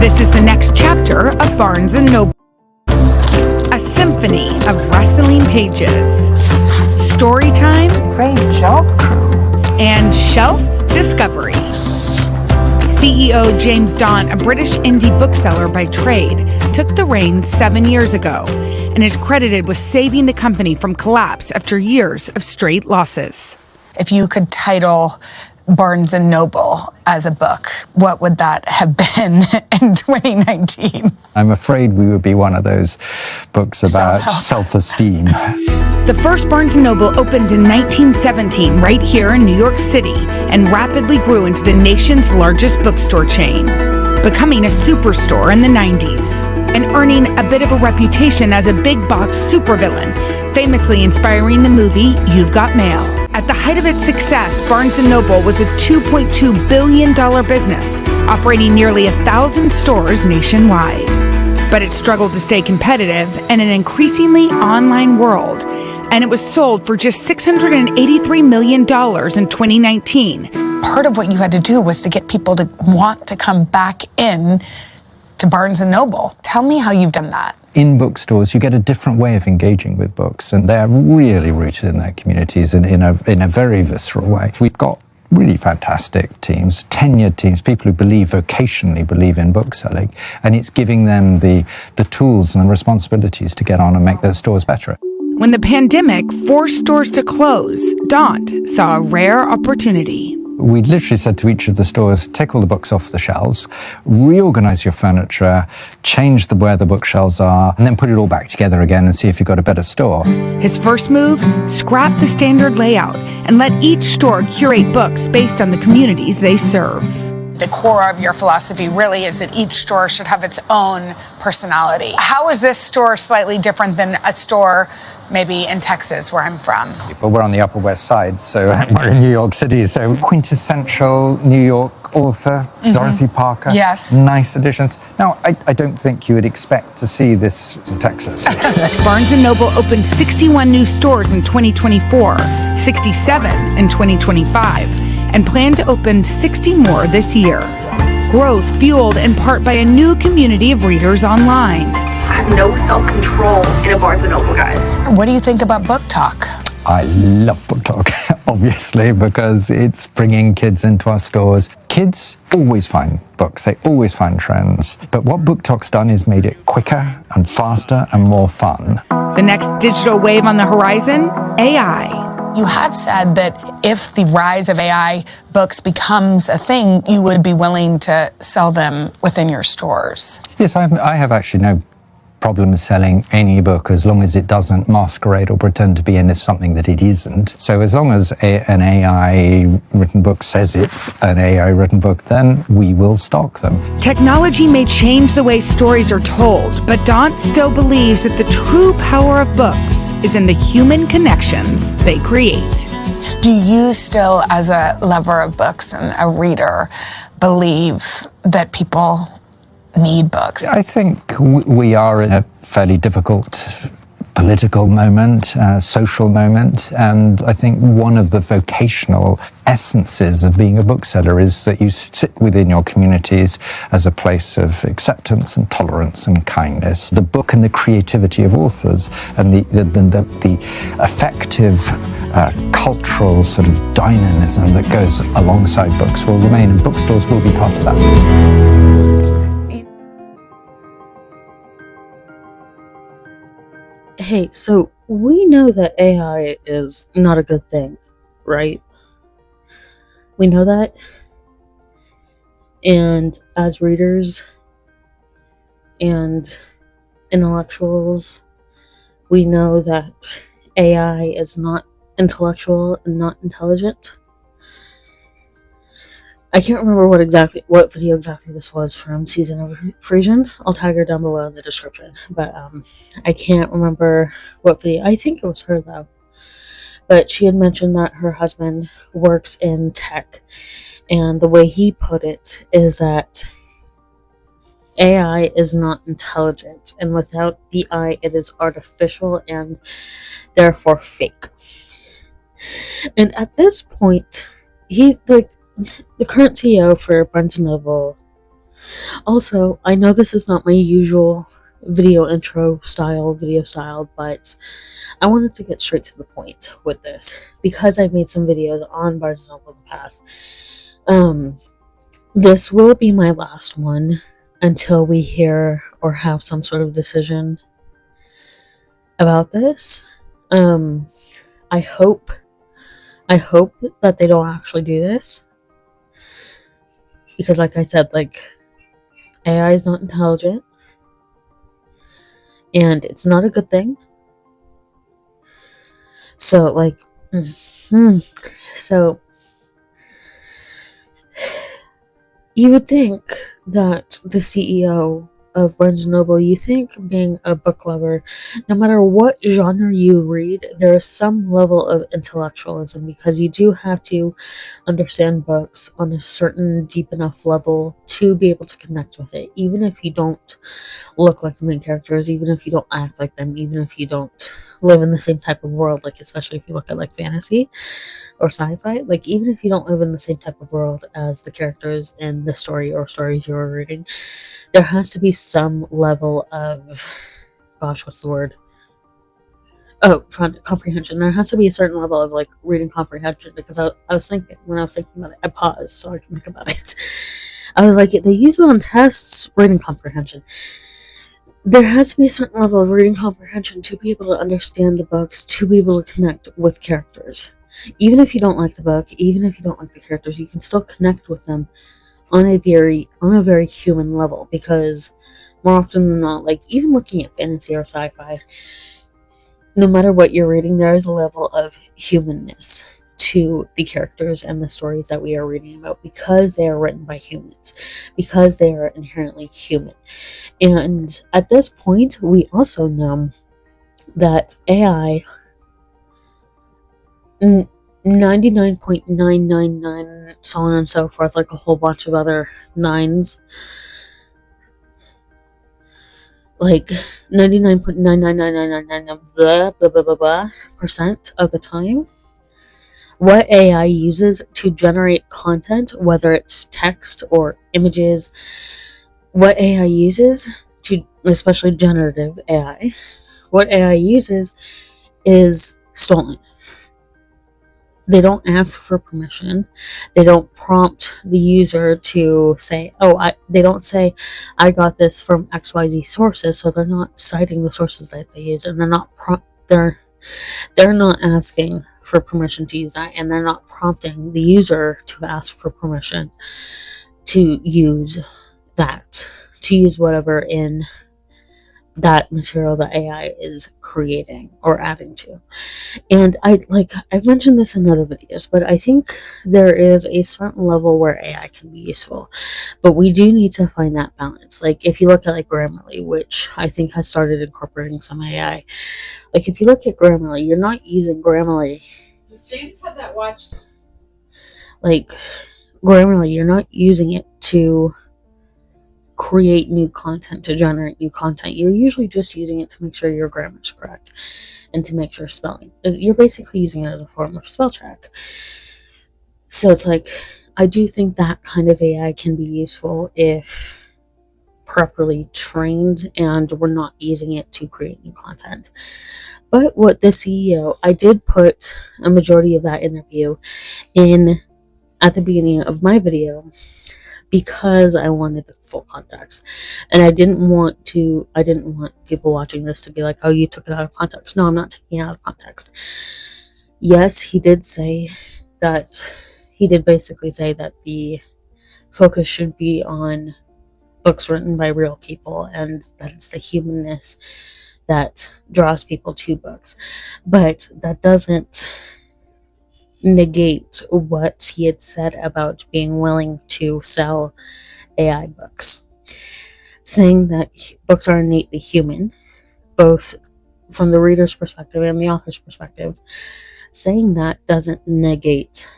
This is the next chapter of Barnes & Noble. A symphony of rustling pages, story time, Great job, crew. and shelf discovery. CEO James Daunt, a British indie bookseller by trade, took the reins 7 years ago and is credited with saving the company from collapse after years of straight losses. If you could title Barnes & Noble as a book, what would that have been in 2019? I'm afraid we would be one of those books about self-esteem. The first Barnes & Noble opened in 1917 right here in New York City and rapidly grew into the nation's largest bookstore chain, becoming a superstore in the 90s and earning a bit of a reputation as a big box supervillain, famously inspiring the movie You've Got Mail. At the height of its success, Barnes & Noble was a $2.2 billion business, operating nearly 1,000 stores nationwide. But it struggled to stay competitive in an increasingly online world, and it was sold for just $683 million in 2019. Part of what you had to do was to get people to want to come back in to Barnes & Noble. Tell me how you've done that. In bookstores, you get a different way of engaging with books, and they're really rooted in their communities in a very visceral way. We've got really fantastic teams, tenured teams, people who vocationally believe in bookselling, and it's giving them the tools and the responsibilities to get on and make their stores better. When the pandemic forced stores to close, Daunt saw a rare opportunity. We literally said to each of the stores, take all the books off the shelves, reorganize your furniture, change where the bookshelves are, and then put it all back together again and see if you've got a better store. His first move, scrap the standard layout and let each store curate books based on the communities they serve. The core of your philosophy really is that each store should have its own personality. How is this store slightly different than a store maybe in Texas, where I'm from? But we're on the Upper West Side, so we're in New York City, so quintessential New York author, Dorothy Parker. Yes. Nice additions. Now, I don't think you would expect to see this in Texas. Barnes & Noble opened 61 new stores in 2024, 67 in 2025, and plan to open 60 more this year. Growth fueled in part by a new community of readers online. I have no self-control in a Barnes & Noble, guys. What do you think about Book Talk? I love Book Talk, obviously, because it's bringing kids into our stores. Kids always find books, they always find trends. But what Book Talk's done is made it quicker and faster and more fun. The next digital wave on the horizon, AI. You have said that if the rise of AI books becomes a thing, you would be willing to sell them within your stores. Yes, I have actually no problem selling any book as long as it doesn't masquerade or pretend to be something that it isn't. So as long as an AI written book says it's an AI written book, then we will stock them. Technology may change the way stories are told, but Daunt still believes that the true power of books is in the human connections they create. Do you still, as a lover of books and a reader, believe that people need books? I think we are in a fairly difficult political moment, social moment, and I think one of the vocational essences of being a bookseller is that you sit within your communities as a place of acceptance and tolerance and kindness. The book and the creativity of authors and the effective cultural sort of dynamism that goes alongside books will remain, and bookstores will be part of that. Hey, so we know that AI is not a good thing, right? We know that. And as readers and intellectuals, we know that AI is not intellectual and not intelligent. I can't remember what video exactly this was from Season of Frisian. I'll tag her down below in the description. But I can't remember what video. I think it was her though. But she had mentioned that her husband works in tech, and the way he put it is that AI is not intelligent, and without the I, it is artificial and therefore fake. And at this point, the current CEO for Barnes & Noble Also, I know this is not my usual video style, but I wanted to get straight to the point with this because I've made some videos on Barnes & Noble in the past. This will be my last one until we hear or have some sort of decision about this. I hope that they don't actually do this, because like I said, like, AI is not intelligent and it's not a good thing. So like, so you would think that the CEO of Barnes & Noble, you think, being a book lover, no matter what genre you read, there is some level of intellectualism, because you do have to understand books on a certain deep enough level to be able to connect with it, even if you don't look like the main characters, even if you don't act like them, even if you don't live in the same type of world, like especially if you look at like fantasy or sci-fi, like even if you don't live in the same type of world as the characters in the story or stories you're reading, there has to be some level of, gosh, what's the word? Oh, comprehension. There has to be a certain level of like reading comprehension, because I was thinking, when I was thinking about it, I paused so I can think about it. I was like, they use it on tests, reading comprehension. There has to be a certain level of reading comprehension to be able to understand the books, to be able to connect with characters. Even if you don't like the book, even if you don't like the characters, you can still connect with them on a very human level, because more often than not, like even looking at fantasy or sci-fi, no matter what you're reading, there is a level of humanness to the characters and the stories that we are reading about, because they are written by humans, because they are inherently human. And at this point, we also know that AI, 99.999, so on and so forth, like a whole bunch of other nines, like 99.99999 blah blah blah blah blah percent of the time, what AI uses to generate content, whether it's text or images, what AI uses to, especially generative AI, what AI uses is stolen. They don't ask for permission. They don't prompt the user to say, they don't say, I got this from XYZ sources, so they're not citing the sources that they use, and they're not asking for permission to use that, and they're not prompting the user to ask for permission to use that, to use whatever in that material that AI is creating or adding to. And I've mentioned this in other videos, but I think there is a certain level where AI can be useful, but we do need to find that balance. Like if you look at like Grammarly, which I think has started incorporating some AI, like if you look at Grammarly, you're not using Grammarly. Does James have that watch? Like Grammarly, you're not using it to create new content, to generate new content. You're usually just using it to make sure your grammar is correct and to make sure spelling. You're basically using it as a form of spell check. So it's like, I do think that kind of AI can be useful if properly trained and we're not using it to create new content. But what the CEO, I did put a majority of that interview in at the beginning of my video, because I wanted the full context, and I didn't want people watching this to be like, oh, you took it out of context. No, I'm not taking it out of context. Yes, he did basically say that the focus should be on books written by real people, and that's the humanness that draws people to books. But that doesn't negate what he had said about being willing to sell AI books, saying that books are innately human, both from the reader's perspective and the author's perspective. Saying that doesn't negate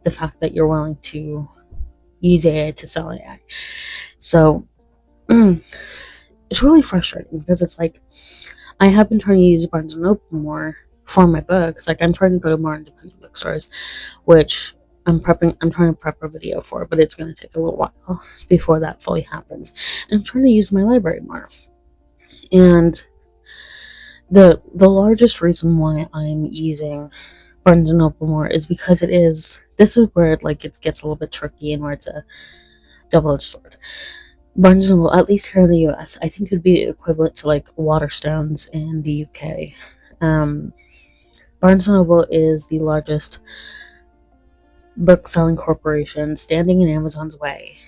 the fact that you're willing to use AI to sell AI. So it's really frustrating, because it's like, I have been trying to use Barnes & Noble more for my books. Like I'm trying to go to more independent bookstores, which I'm trying to prep a video for it, but it's going to take a little while before that fully happens. And I'm trying to use my library more. And the largest reason why I'm using Barnes & Noble more is because this is where it gets a little bit tricky and where it's a double-edged sword. Barnes & Noble, at least here in the US, I think it would be equivalent to like Waterstones in the UK. Barnes & Noble is the largest book-selling corporation standing in Amazon's way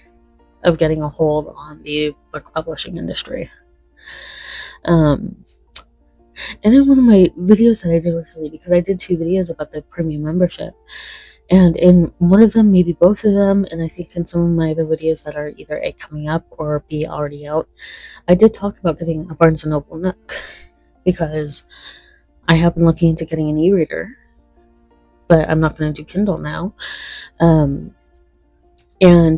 of getting a hold on the book publishing industry. And in one of my videos that I did recently, because I did 2 videos about the premium membership, and in one of them, maybe both of them, and I think in some of my other videos that are either A, coming up, or B, already out, I did talk about getting a Barnes & Noble Nook, because I have been looking into getting an e-reader, but I'm not going to do Kindle now. And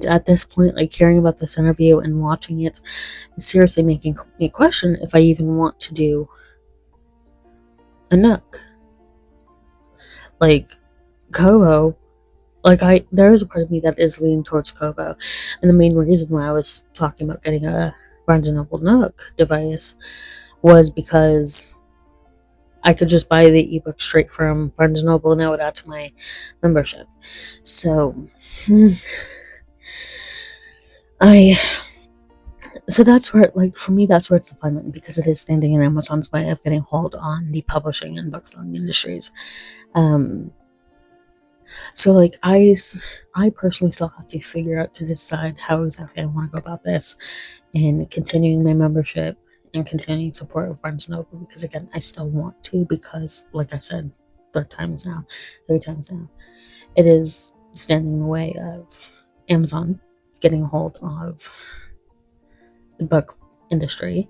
at this point, like, hearing about this interview and watching it is seriously making me question if I even want to do a Nook. Like, Kobo, there is a part of me that is leaning towards Kobo, and the main reason why I was talking about getting a Barnes & Noble Nook device was because I could just buy the ebook straight from Barnes & Noble and I would add to my membership. So, that's where, like, for me, that's where it's the fun button, because it is standing in Amazon's way of getting hold on the publishing and bookselling industries. So, like, I personally still have to figure out to decide how exactly I want to go about this and continuing my membership and continuing support of Barnes & Noble, because, again, I still want to, because, like I've said 3 times now, it is standing in the way of Amazon getting a hold of the book industry.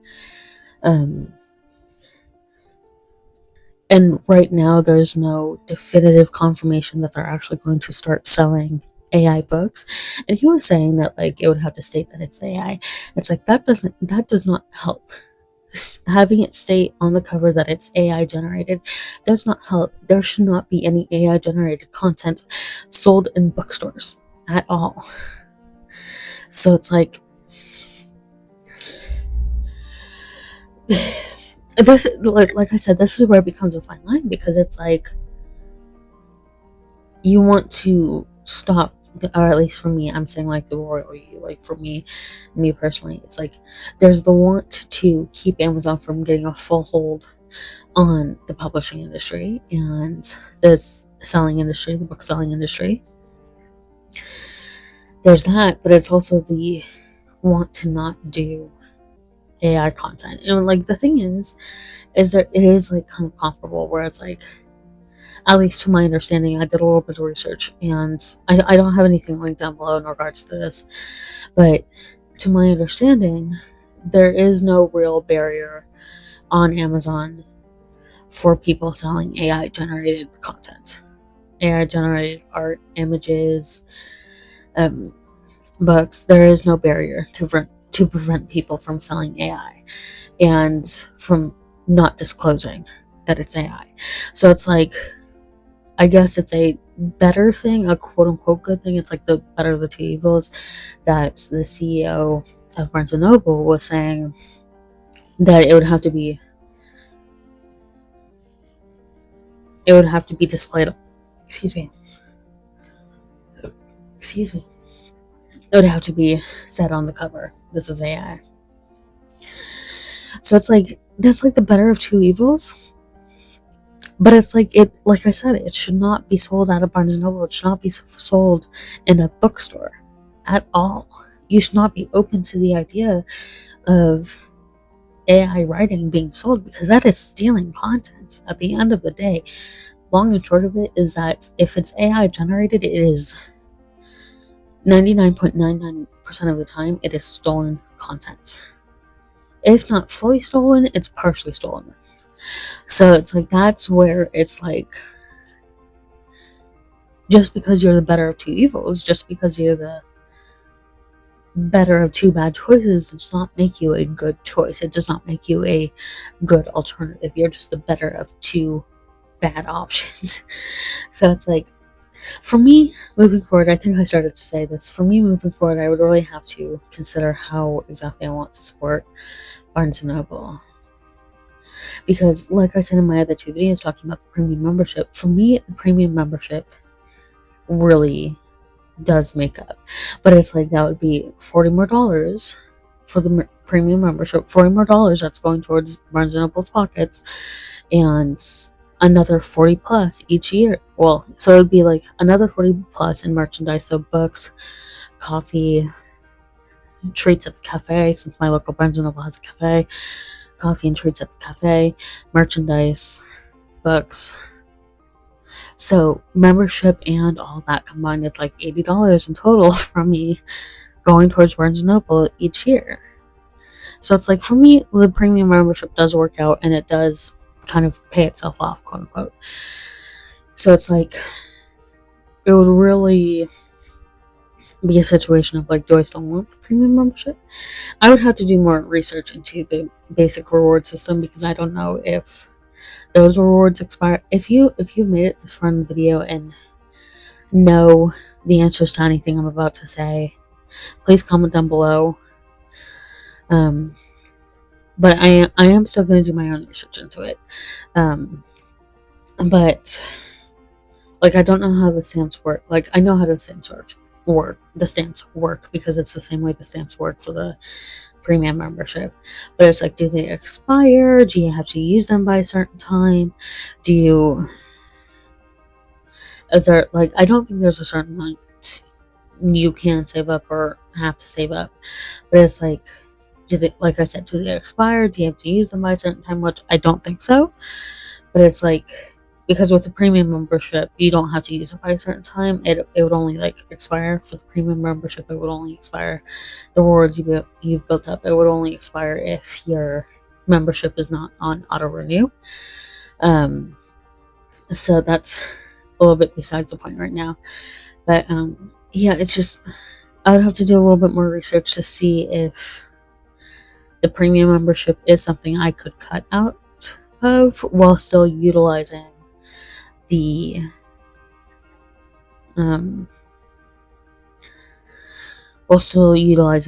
And right now, there's no definitive confirmation that they're actually going to start selling AI books. And he was saying that, like, it would have to state that it's AI. It's like, that does not help. Having it state on the cover that it's AI generated does not help. There should not be any AI generated content sold in bookstores at all. So it's like, this, like I said, this is where it becomes a fine line, because it's like, you want to stop, or at least for me, I'm saying, like, the royal you, like, for me personally, it's like, there's the want to keep Amazon from getting a full hold on the publishing industry and this selling industry, the book selling industry. There's that, but it's also the want to not do AI content. And, like, the thing is that it is, like, kind of comparable, where it's like, at least to my understanding, I did a little bit of research, and I don't have anything linked down below in regards to this, but to my understanding, there is no real barrier on Amazon for people selling AI generated content, AI generated art, images, books. There is no barrier to prevent people from selling AI and from not disclosing that it's AI. So it's like, I guess it's a better thing, a quote unquote good thing. It's like the better of the 2 evils, that the CEO of Barnes & Noble was saying that it would have to be displayed, excuse me, it would have to be said on the cover, this is AI. So it's like, that's like the better of 2 evils. But it's like, like I said, it should not be sold out of Barnes & Noble. It should not be sold in a bookstore at all. You should not be open to the idea of AI writing being sold, because that is stealing content at the end of the day. Long and short of it is that if it's AI generated, it is 99.99% of the time, it is stolen content. If not fully stolen, it's partially stolen. So it's like, that's where it's like, just because you're the better of 2 evils, just because you're the better of 2 bad choices, does not make you a good choice. It does not make you a good alternative. You're just the better of 2 bad options. So it's like, For me, moving forward, I think I started to say this. For me, moving forward, I would really have to consider how exactly I want to support Barnes and Noble. Because, like I said in my other two videos talking about the premium membership, for me, the premium membership really does make up. But it's like that would be $40 more for the premium membership, $40 more that's going towards Barnes and Noble's pockets, and another 40 plus each year. Well, so it would be like another 40 plus in merchandise, so books, coffee, treats at the cafe, since my local Barnes and Noble has a cafe, coffee and treats at the cafe, merchandise, books. So membership and all that combined, it's like $80 in total from me going towards Barnes and Noble each year. So it's like, for me, the premium membership does work out, and it does kind of pay itself off, quote unquote. So it's like, it would really be a situation of like, do I still want the premium membership? I would have to do more research into the basic reward system, because I don't know if those rewards expire. If you've made it this far in the video and know the answers to anything I'm about to say, please comment down below. But I am still going to do my own research into it. But like, I don't know how the stamps work. Like, I know how the stamps work because it's the same way the stamps work for the premium membership. But it's like, do they expire? Do you have to use them by a certain time? Is there, like, I don't think there's a certain amount you can save up or have to save up. But it's like, like I said, do they expire? Do you have to use them by a certain time? Which I don't think so. But it's like, because with the premium membership, you don't have to use it by a certain time. It would only like expire for the premium membership. It would only expire the rewards you've built up. It would only expire if your membership is not on auto renew. So that's a little bit besides the point right now. But yeah, it's just, I would have to do a little bit more research to see if the premium membership is something I could cut out of while still utilizing the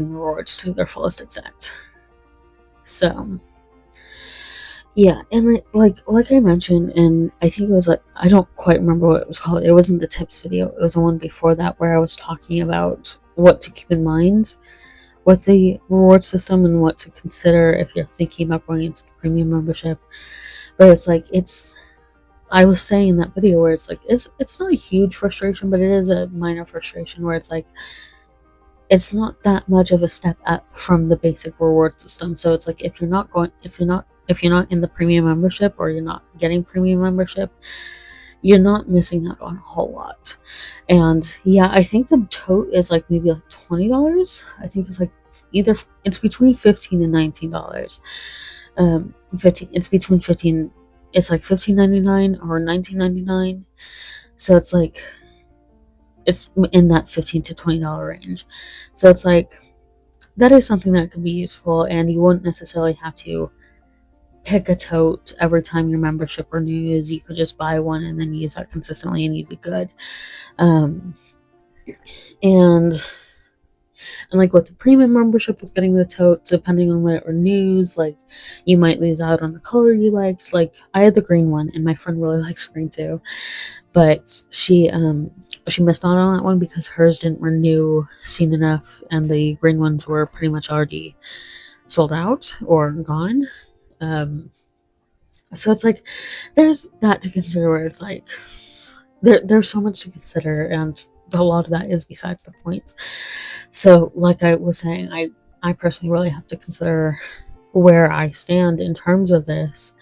rewards to their fullest extent. So yeah, and like I mentioned, and I think it was like, I don't quite remember what it was called. It wasn't the tips video. It was the one before that where I was talking about what to keep in mind with the reward system and what to consider if you're thinking about going into the premium membership. But it's like, I was saying in that video where it's like, it's not a huge frustration, but it is a minor frustration where it's like, it's not that much of a step up from the basic reward system. So it's like, if you're not in the premium membership, or you're not getting premium membership, you're not missing out on a whole lot. And yeah, I think the tote is like maybe like $20. I think it's like it's between $15 and $19. It's between 15. It's like $15.99 or $19.99. So it's like, it's in that $15 to $20 range. So it's like, that is something that could be useful, and you wouldn't necessarily have to pick a tote every time your membership renews. You could just buy one and then use that consistently, and you'd be good. And like with the premium membership, with getting the tote, depending on when it renews, like, you might lose out on the color you liked. Like, I had the green one, and my friend really likes green too, but she missed out on that one because hers didn't renew soon enough, and the green ones were pretty much already sold out or gone. So it's like, there's that to consider, where it's like, there's so much to consider, and a lot of that is besides the point. So like I was saying, I personally really have to consider where I stand in terms of this,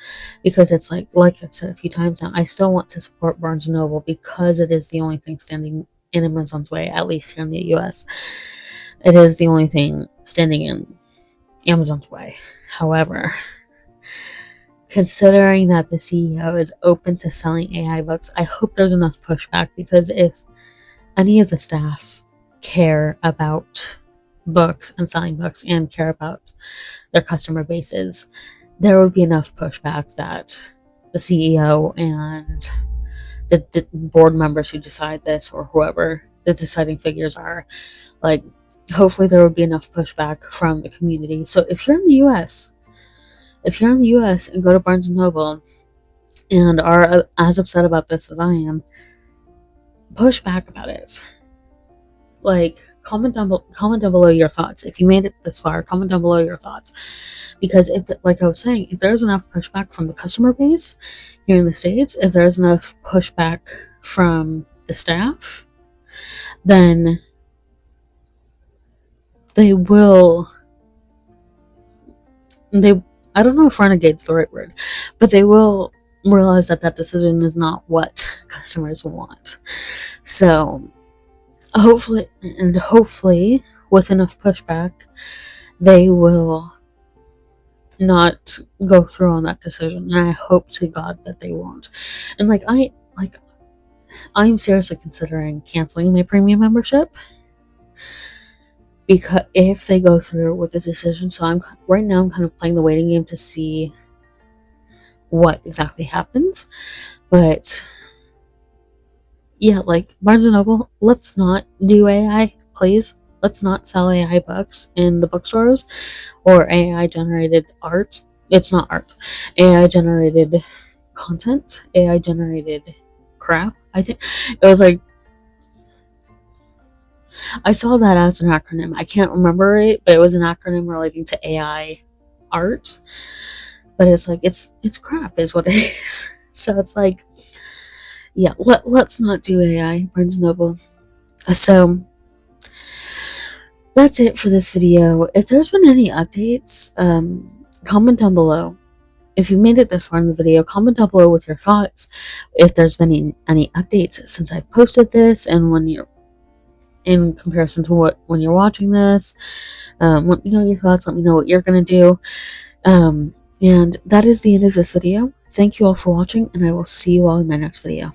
because it's like I've said a few times now, I still want to support Barnes & Noble because it is the only thing standing in Amazon's way, at least here in the US. It is the only thing standing in Amazon's way. However, considering that the CEO is open to selling AI books, I hope there's enough pushback, because if any of the staff care about books and selling books and care about their customer bases, there would be enough pushback that the CEO and the board members who decide this, or whoever the deciding figures are. Like, hopefully there would be enough pushback from the community. So if you're in the US, and go to Barnes and Noble and are as upset about this as I am, push back about it. Like, comment down below your thoughts. If you made it this far, comment down below your thoughts. Because like I was saying, if there's enough pushback from the customer base here in the States, if there's enough pushback from the staff, then I don't know if renegade's the right word, but they will realize that decision is not what customers want. So hopefully with enough pushback, they will not go through on that decision, and I hope to God that they won't. And I'm seriously considering canceling my premium membership, because if they go through with the decision. So I'm kind of playing the waiting game to see what exactly happens. But yeah, like, Barnes & Noble, let's not do AI, please. Let's not sell AI books in the bookstores, or AI generated art. It's not art. AI generated content. AI generated crap. I think it was like, I saw that as an acronym. I can't remember it, but it was an acronym relating to AI art. But it's like, it's crap is what it is. So it's like, yeah, let's not do AI, Barnes & Noble. So that's it for this video. If there's been any updates, comment down below. If you made it this far in the video, comment down below with your thoughts. If there's been any updates since I've posted this, and when you're in comparison to when you're watching this, let me know your thoughts. Let me know what you're gonna do. And that is the end of this video. Thank you all for watching, and I will see you all in my next video.